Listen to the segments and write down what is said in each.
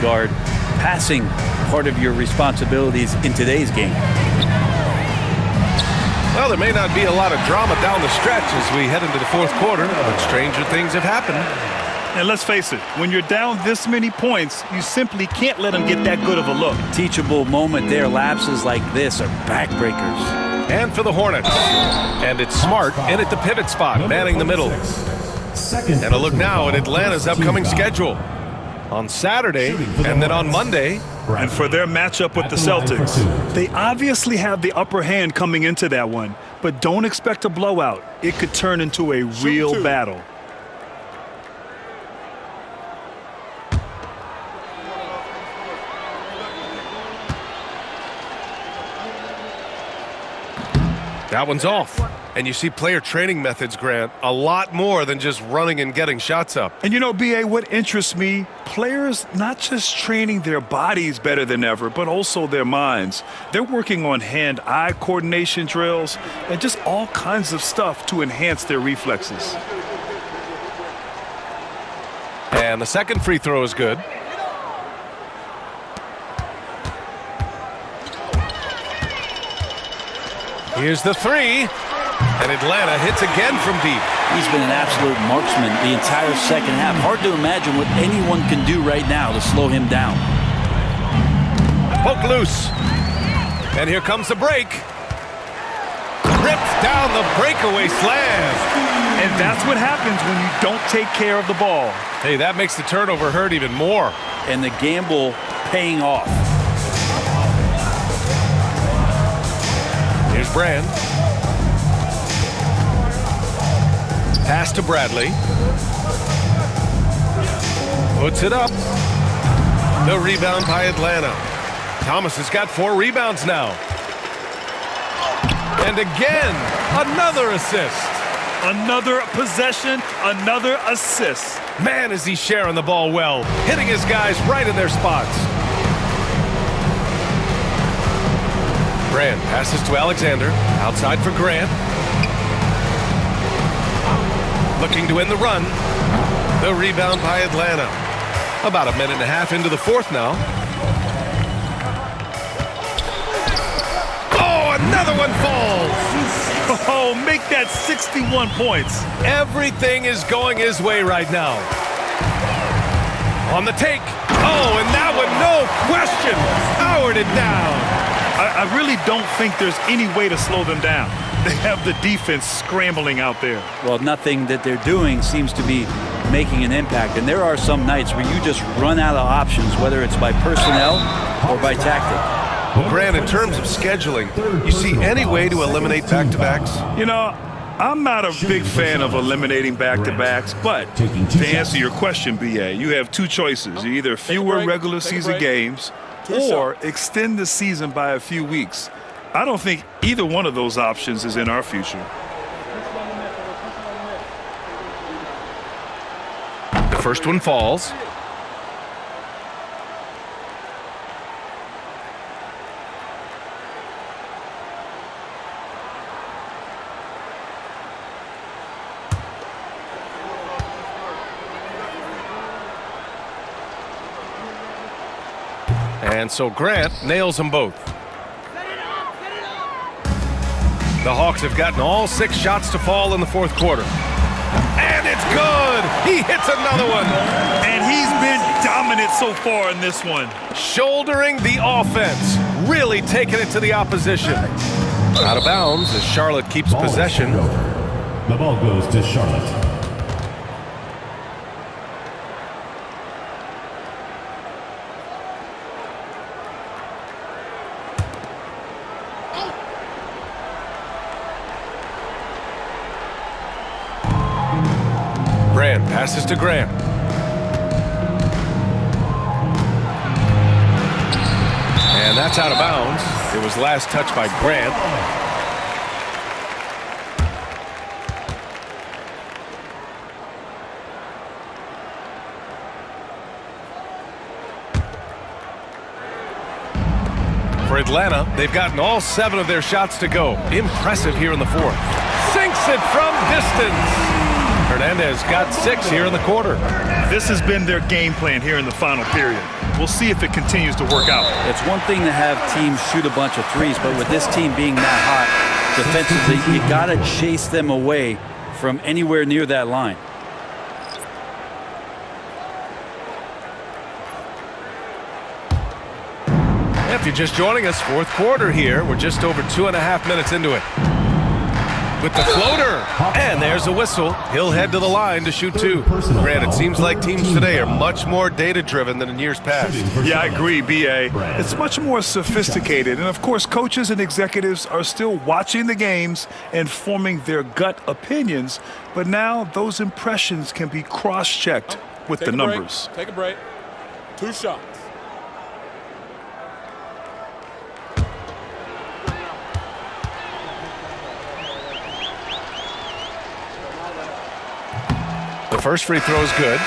guard passing part of your responsibilities in today's game? Well, there may not be a lot of drama down the stretch as we head into the fourth quarter, but stranger things have happened. And let's face it, when you're down this many points, you simply can't let them get that good of a look. Teachable moment there. Lapses like this are backbreakers. And for the Hornets. And it's Smart in at the pivot spot, manning the middle. And a look now at Atlanta's upcoming schedule. On Saturday and then on Monday. And for their matchup with the Celtics, they obviously have the upper hand coming into that one, but don't expect a blowout. It could turn into a real battle. That one's off. And you see player training methods, Grant, a lot more than just running and getting shots up. And you know, B.A., what interests me, players not just training their bodies better than ever, but also their minds. They're working on hand-eye coordination drills and just all kinds of stuff to enhance their reflexes. And the second free throw is good. Here's the three. And Atlanta hits again from deep. He's been an absolute marksman the entire second half. Hard to imagine what anyone can do right now to slow him down. Poke loose. And here comes the break. Ripped down the breakaway slam. And that's what happens when you don't take care of the ball. Hey, that makes the turnover hurt even more. And the gamble paying off. Here's Brand. Pass to Bradley. Puts it up. The rebound by Atlanta. Thomas has got 4 rebounds now. And again, another assist. Another possession, another assist. Man, is he sharing the ball well, hitting his guys right in their spots. Brand passes to Alexander, outside for Grant. Looking to win the run. The rebound by Atlanta. About a minute and a half into the fourth now. Oh, another one falls. Oh, make that 61 points. Everything is going his way right now. On the take. Oh, and that one, no question, powered it down. I really don't think there's any way to slow them down. They have the defense scrambling out there. Well, nothing that they're doing seems to be making an impact. And there are some nights where you just run out of options, whether it's by personnel or by tactic. Well, Grant, in terms of scheduling, you see any way to eliminate back-to-backs? You know, I'm not a big fan of eliminating back-to-backs, but to answer your question, B.A., you have two choices. Either fewer regular season games or extend the season by a few weeks. I don't think either one of those options is in our future. The first one falls. And so Grant nails them both. The Hawks have gotten all 6 shots to fall in the fourth quarter. And it's good! He hits another one! And he's been dominant so far in this one. Shouldering the offense. Really taking it to the opposition. Out of bounds as Charlotte keeps possession. The ball goes to Charlotte. Brand passes to Grant. And that's out of bounds. It was last touched by Grant. For Atlanta, they've gotten all 7 of their shots to go. Impressive here in the fourth. Sinks it from distance. Hernandez got 6 here in the quarter. This has been their game plan here in the final period. We'll see if it continues to work out. It's one thing to have teams shoot a bunch of threes, but with this team being that hot defensively, you got to chase them away from anywhere near that line. If you're just joining us, fourth quarter here. We're just over 2.5 minutes into it. With the floater, and there's a whistle. He'll head to the line to shoot two. Grant, it seems like teams today are much more data-driven than in years past. Yeah, I agree, B.A. It's much more sophisticated. And, of course, coaches and executives are still watching the games and forming their gut opinions. But now those impressions can be cross-checked with the numbers. Take a break. 2 shots. The first free throw is good.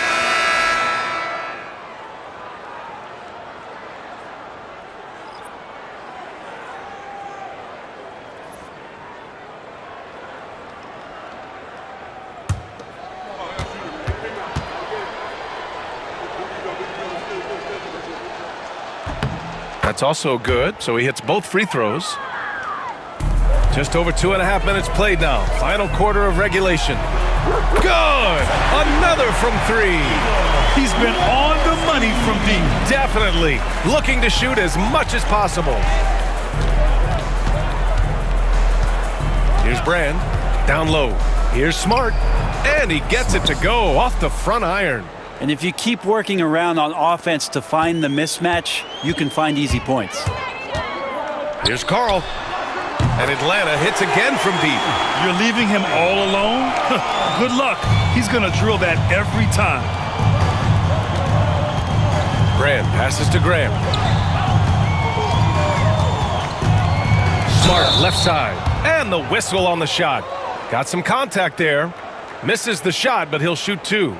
That's also good, so he hits both free throws. Just over 2.5 minutes played now. Final quarter of regulation. Good! Another from 3. He's been on the money from deep. Definitely looking to shoot as much as possible. Here's Brand, down low. Here's Smart, and he gets it to go off the front iron. And if you keep working around on offense to find the mismatch, you can find easy points. Here's Carl, and Atlanta hits again from deep. You're leaving him all alone? Good luck. He's going to drill that every time. Brand passes to Graham. Smart left side, and the whistle on the shot. Got some contact there. Misses the shot, but he'll shoot 2.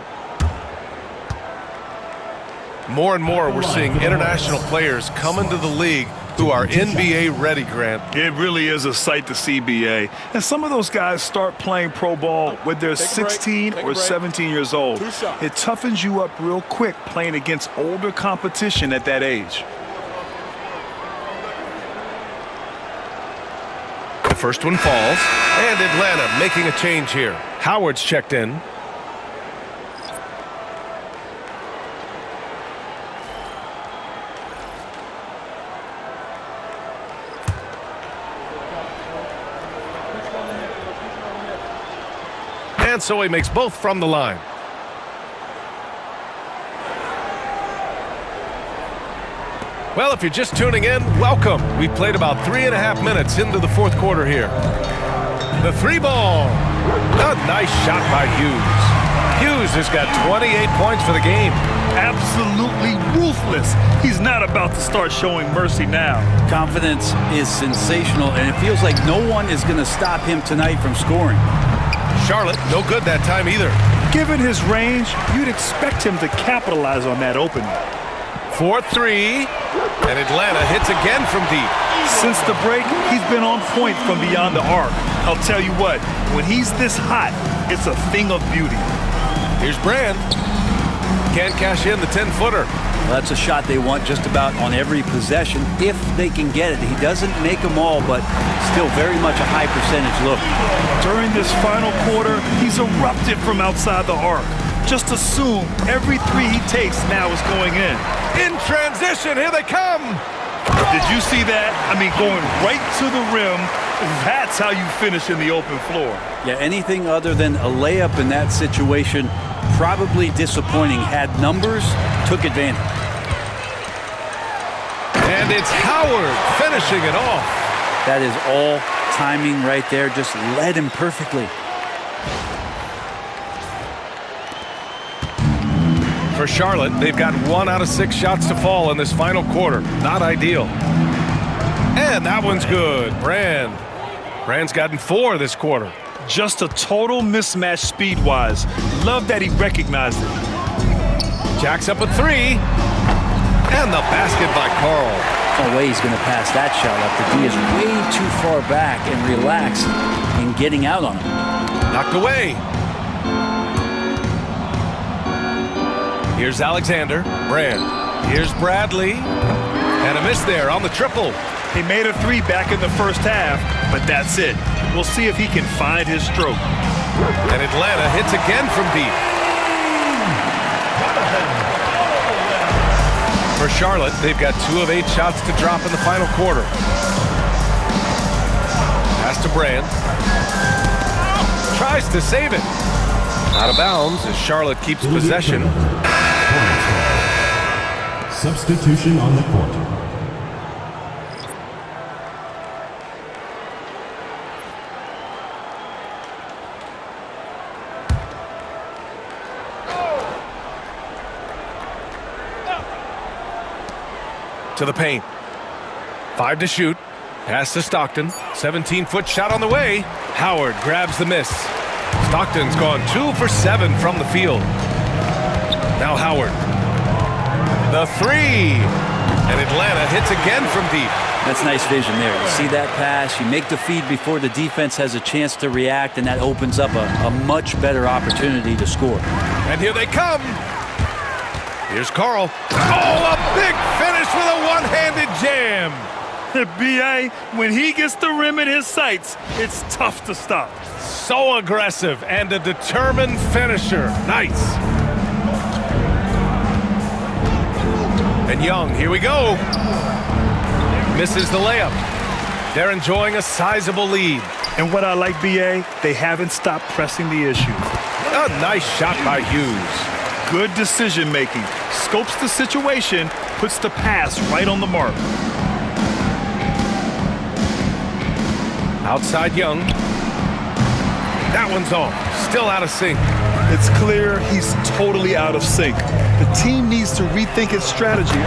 More and more, we're seeing international players come into the league who are NBA ready, Grant. It really is a sight to see, B.A. And some of those guys start playing pro ball when they're 16 or 17 years old. It toughens you up real quick playing against older competition at that age. The first one falls, and Atlanta making a change here. Howard's checked in. And so he makes both from the line. Well, if you're just tuning in, welcome. We played about 3.5 minutes into the fourth quarter here. The 3-ball. A nice shot by Hughes. Hughes has got 28 points for the game. Absolutely ruthless. He's not about to start showing mercy now. Confidence is sensational, and it feels like no one is going to stop him tonight from scoring. Charlotte, no good that time either. Given his range, you'd expect him to capitalize on that opening. 4-3, and Atlanta hits again from deep. Since the break, he's been on point from beyond the arc. I'll tell you what, when he's this hot, it's a thing of beauty. Here's Brand. Can't cash in the 10-footer. Well, that's a shot they want just about on every possession if they can get it. He doesn't make them all, but still very much a high percentage look. During this final quarter, he's erupted from outside the arc. Just assume every 3 he takes now is going in. In transition, here they come. Did you see that? I mean, going right to the rim. That's how you finish in the open floor. Yeah, anything other than a layup in that situation, probably disappointing. Had numbers, took advantage. And it's Howard finishing it off. That is all timing right there. Just led him perfectly. For Charlotte, they've got 1 out of 6 shots to fall in this final quarter. Not ideal. And that one's good. Brand's gotten 4 this quarter. Just a total mismatch speed-wise. Love that he recognized it. Jacks up a 3. And the basket by Carl. No way he's going to pass that shot up. The D is way too far back and relaxed in getting out on him. Knocked away. Here's Alexander. Brand. Here's Bradley. And a miss there on the triple. He made a 3 back in the first half, but that's it. We'll see if he can find his stroke. And Atlanta hits again from deep. For Charlotte, they've got 2 of 8 shots to drop in the final quarter. Pass to Brand. Tries to save it. Out of bounds as Charlotte keeps possession. Substitution on the court. To the paint. 5 to shoot. Pass to Stockton. 17-foot shot on the way. Howard grabs the miss. Stockton's gone 2 for 7 from the field. Now Howard. The 3. And Atlanta hits again from deep. That's nice vision there. You see that pass, you make the feed before the defense has a chance to react, and that opens up a much better opportunity to score. And here they come. Here's Carl. Oh, a big finish with a one-handed jam. B.A., when he gets the rim in his sights, it's tough to stop. So aggressive and a determined finisher. Nice. And Young, here we go. Misses the layup. They're enjoying a sizable lead. And what I like, B.A., they haven't stopped pressing the issue. A nice shot by Hughes. Good decision making. Scopes the situation, puts the pass right on the mark. Outside Young. That one's off. Still out of sync. It's clear he's totally out of sync. The team needs to rethink its strategy.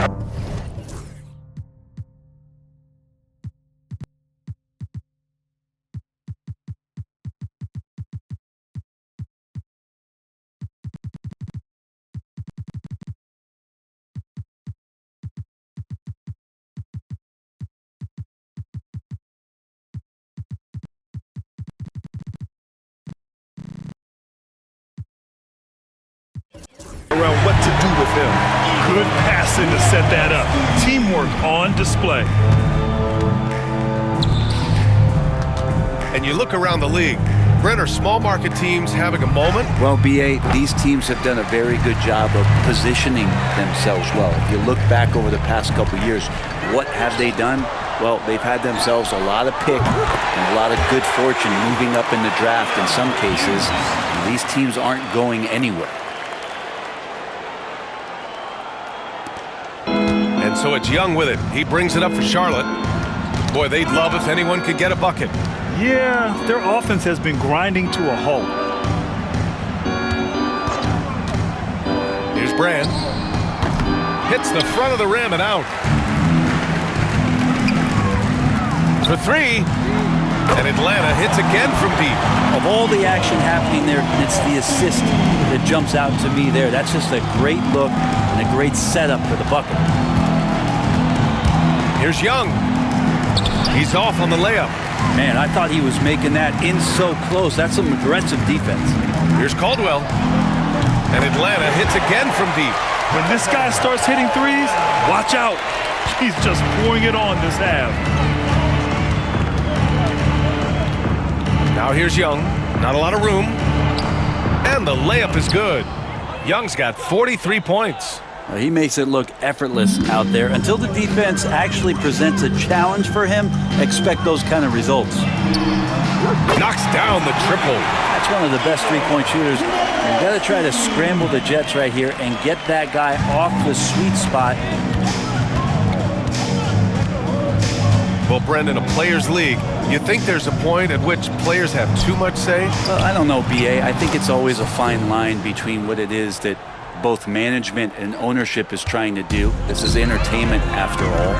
Around what to do with him. Good passing to set that up. Teamwork on display. And you look around the league. Brent, are small market teams having a moment? Well, B.A., these teams have done a very good job of positioning themselves well. If you look back over the past couple years, what have they done? Well, they've had themselves a lot of pick and a lot of good fortune moving up in the draft in some cases. And these teams aren't going anywhere. And so it's Young with it. He brings it up for Charlotte. Boy, they'd love if anyone could get a bucket. Yeah, their offense has been grinding to a halt. Here's Brand. Hits the front of the rim and out. For 3. And Atlanta hits again from deep. Of all the action happening there, it's the assist that jumps out to me there. That's just a great look and a great setup for the bucket. Here's Young. He's off on the layup. Man, I thought he was making that in so close. That's some aggressive defense. Here's Caldwell. And Atlanta hits again from deep. When this guy starts hitting threes, watch out. He's just pouring it on this half. Now here's Young. Not a lot of room. And the layup is good. Young's got 43 points. He makes it look effortless out there. Until the defense actually presents a challenge for him, expect those kind of results. Knocks down the triple. That's one of the best three-point shooters. You've got to try to scramble the Jets right here and get that guy off the sweet spot. Well, Brendan, a players' league, you think there's a point at which players have too much say? Well, I don't know, B.A. I think it's always a fine line between what it is that both management and ownership is trying to do. This is entertainment after all.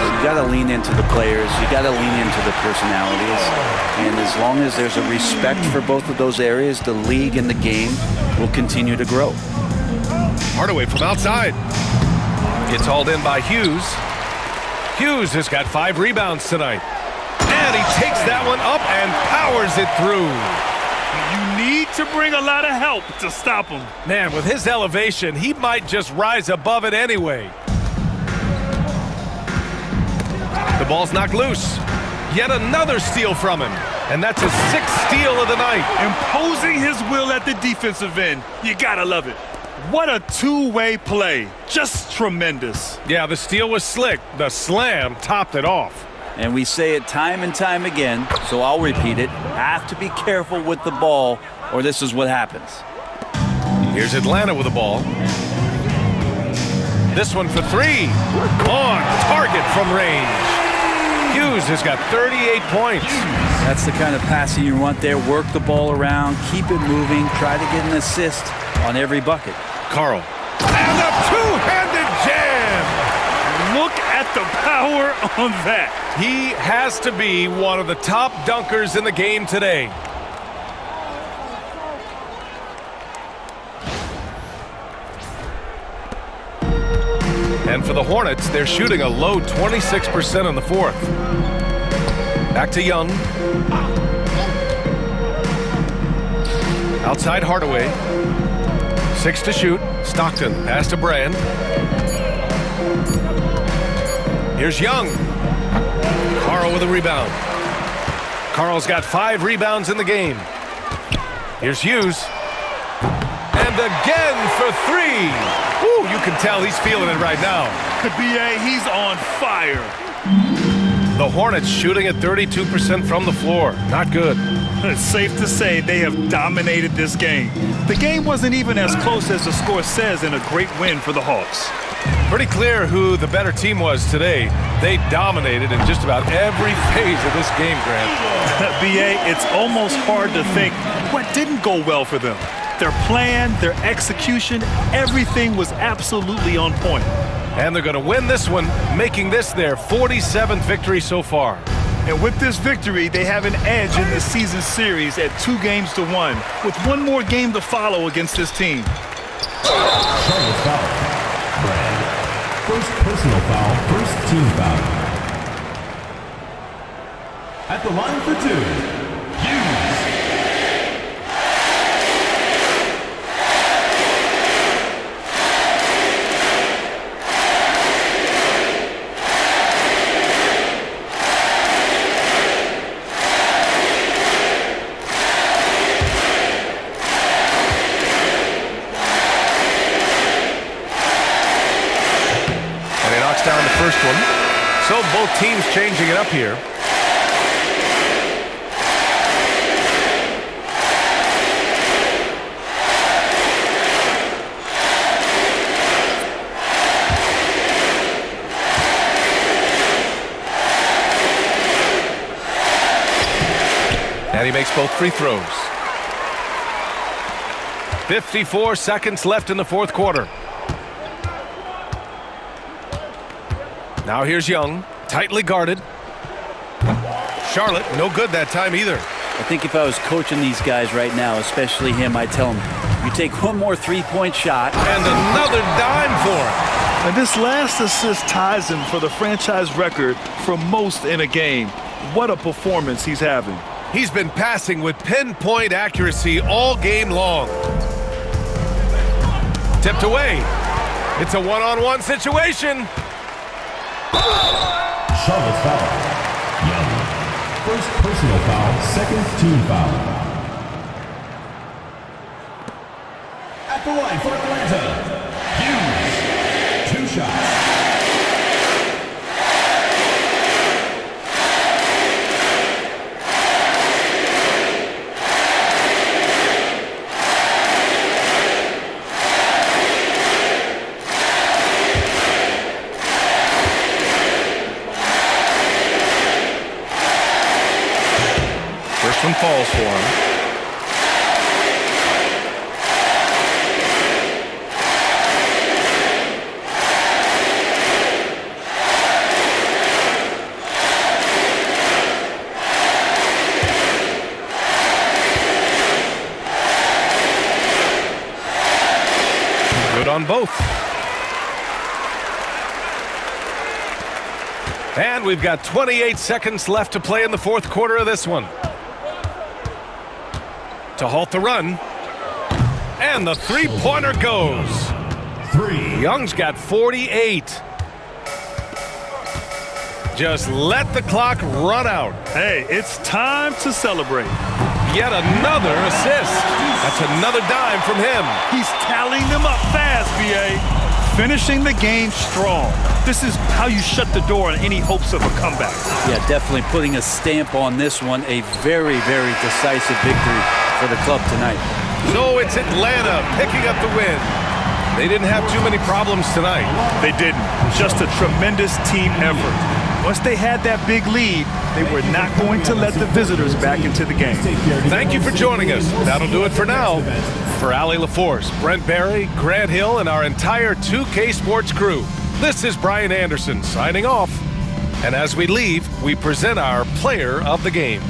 So you got to lean into the players. You got to lean into the personalities. And as long as there's a respect for both of those areas, the league and the game will continue to grow. Hardaway from outside. Gets hauled in by Hughes. Hughes has got 5 rebounds tonight. And he takes that one up and powers it through. You need to bring a lot of help to stop him. Man, with his elevation, he might just rise above it anyway. The ball's knocked loose. Yet another steal from him. And that's his 6th steal of the night. Imposing his will at the defensive end. You gotta love it. What a two-way play. Just tremendous. Yeah, the steal was slick. The slam topped it off. And we say it time and time again, so I'll repeat it. Have to be careful with the ball, or this is what happens. Here's Atlanta with the ball. This one for 3. On target from range. Hughes has got 38 points. That's the kind of passing you want there. Work the ball around, keep it moving, try to get an assist on every bucket. Carl. And a two-handed jam! Look at the power on that. He has to be one of the top dunkers in the game today. And for the Hornets, they're shooting a low 26% in the 4th. Back to Young. Outside Hardaway. 6 to shoot. Stockton, pass to Brand. Here's Young. Carl with a rebound. Carl's got 5 rebounds in the game. Here's Hughes. And again for 3. Woo, you can tell he's feeling it right now. B.A., he's on fire. The Hornets shooting at 32% from the floor. Not good. It's safe to say they have dominated this game. The game wasn't even as close as the score says in a great win for the Hawks. Pretty clear who the better team was today. They dominated in just about every phase of this game, Grant. B.A., it's almost hard to think what didn't go well for them. Their plan, their execution, everything was absolutely on point. And they're going to win this one, making this their 47th victory so far. And with this victory, they have an edge in the season series at 2-1, with one more game to follow against this team. Charlotte foul. Brand. First personal foul, first team foul. At the line for 2, Hughes. Down the first one. So both teams changing it up here. And he makes both free throws. 54 seconds left in the 4th quarter. Now here's Young, tightly guarded. Charlotte, no good that time either. I think if I was coaching these guys right now, especially him, I'd tell him, you take one more three-point shot. And another dime for him. And this last assist ties him for the franchise record for most in a game. What a performance he's having. He's been passing with pinpoint accuracy all game long. Tipped away. It's a one-on-one situation. Charlotte foul. Young. First personal foul, second team foul. At the line for Atlanta, Hughes. 2 shots. One falls for him. Good on both. And we've got 28 seconds left to play in the 4th quarter of this one. to halt the run. And the three-pointer goes. Young's got 48. Just let the clock run out. Hey, it's time to celebrate. Yet another assist. That's another dime from him. He's tallying them up fast, B.A. Finishing the game strong. This is how you shut the door on any hopes of a comeback. Yeah, definitely putting a stamp on this one. A very, very decisive victory for the club tonight. So it's Atlanta picking up the win. They didn't have too many problems tonight. They didn't. Just a tremendous team effort. Once they had that big lead, they were not going to let the visitors back into the game. Thank you for joining us. That'll do it for now. For Allie LaForce, Brent Barry, Grant Hill, and our entire 2K Sports crew, this is Brian Anderson signing off. And as we leave, we present our player of the game.